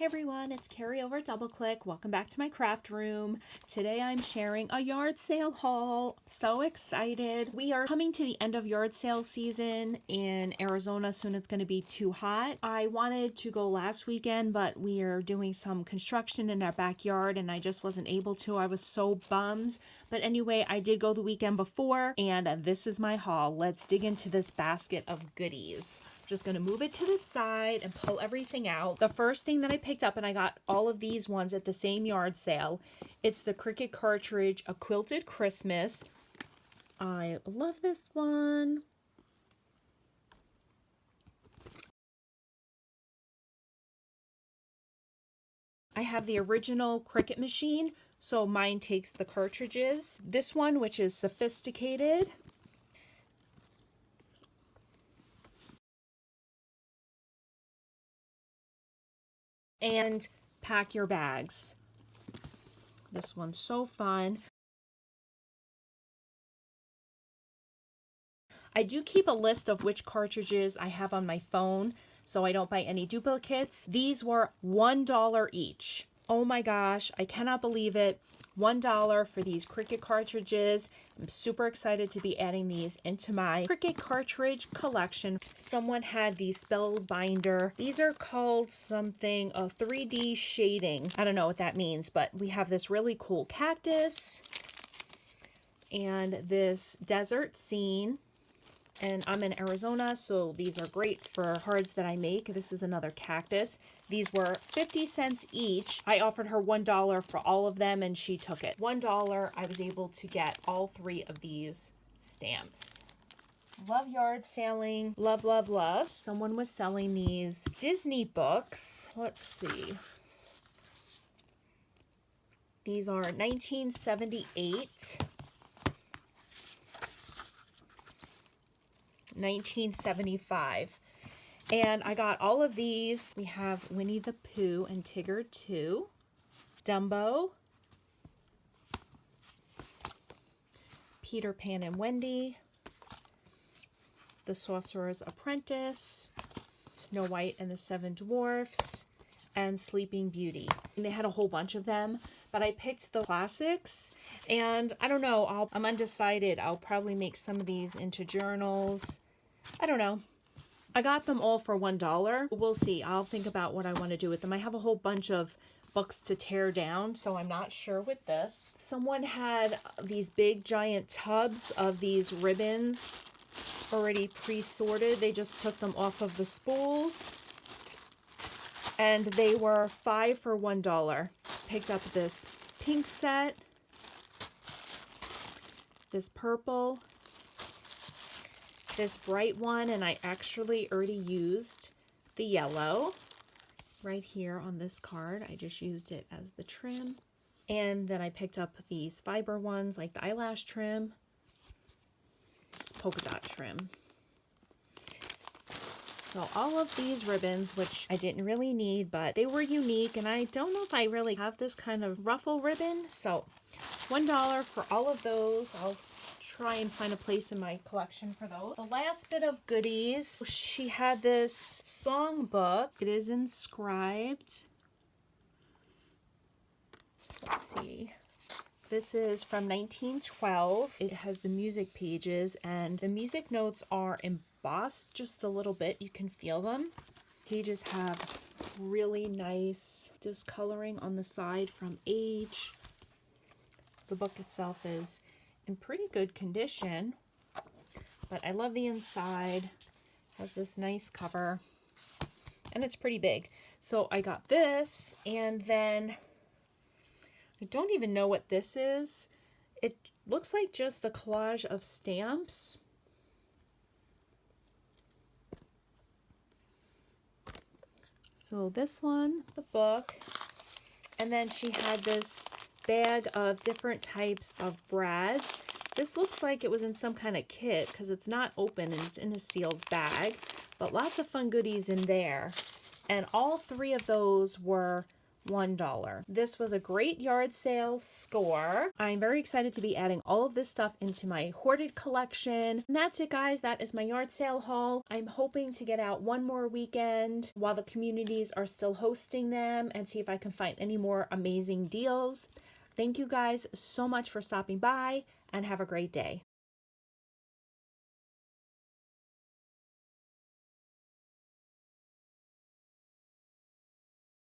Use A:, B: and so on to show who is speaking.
A: Hey everyone, it's Carrie over at Double Click. Welcome back to my craft room. Today I'm sharing a yard sale haul. So excited. We are coming to the end of yard sale season in Arizona. Soon it's going to be too hot. I wanted to go last weekend, but we are doing some construction in our backyard and I just wasn't able to. I was so bummed. But anyway, I did go the weekend before and this is my haul. Let's dig into this basket of goodies. Just gonna move it to the side and pull everything out. The first thing that I picked up, and I got all of these ones at the same yard sale, it's the Cricut cartridge, A Quilted Christmas. I love this one. I have the original Cricut machine, so mine takes the cartridges. This one, which is sophisticated, and pack your bags. This one's so fun. I do keep a list of which cartridges I have on my phone so I don't buy any duplicates. These were $1 each. Oh my gosh, I cannot believe it. $1 for these Cricut cartridges. I'm super excited to be adding these into my Cricut cartridge collection. Someone had the Spellbinder. These are called something, a 3D shading. I don't know what that means, but we have this really cool cactus and this desert scene. And I'm in Arizona, so these are great for cards that I make. This is another cactus. These were 50 cents each. I offered her $1 for all of them, and she took it. $1, I was able to get all 3 of these stamps. Love yard selling. Love, love, love. Someone was selling these Disney books. Let's see. These are 1978. 1975, and I got all of these. We have Winnie the Pooh and Tigger 2, Dumbo, Peter Pan and Wendy, The Sorcerer's Apprentice, Snow White and the Seven Dwarfs, and Sleeping Beauty. And they had a whole bunch of them, but I picked the classics, and I don't know, I'm undecided. I'll probably make some of these into journals. I don't know. I got them all for $1. We'll see. I'll think about what I want to do with them. I have a whole bunch of books to tear down, so I'm not sure with this. Someone had these big giant tubs of these ribbons already pre-sorted. They just took them off of the spools, and they were 5 for $1. Picked up this pink set, this purple, this bright one, and I actually already used the yellow right here on this card. I just used it as the trim. And then I picked up these fiber ones like the eyelash trim, this polka dot trim. So all of these ribbons, which I didn't really need, but they were unique, and I don't know if I really have this kind of ruffle ribbon. So $1 for all of those. I'll try and find a place in my collection for those. The last bit of goodies, she had this songbook. It is inscribed. Let's see. This is from 1912. It has the music pages, and the music notes are embossed just a little bit. You can feel them. Pages have really nice discoloring on the side from age. The book itself is in pretty good condition, but I love the inside. Has this nice cover, and it's pretty big. So I got this, and then I don't even know what this is. It looks like just a collage of stamps. So this one, the book, and then she had this bag of different types of brads. This looks like it was in some kind of kit because it's not open and it's in a sealed bag, but lots of fun goodies in there. And all 3 of those were $1. This was a great yard sale score. I'm very excited to be adding all of this stuff into my hoarded collection. And that's it, guys. That is my yard sale haul. I'm hoping to get out one more weekend while the communities are still hosting them and see if I can find any more amazing deals. Thank you guys so much for stopping by and have a great day.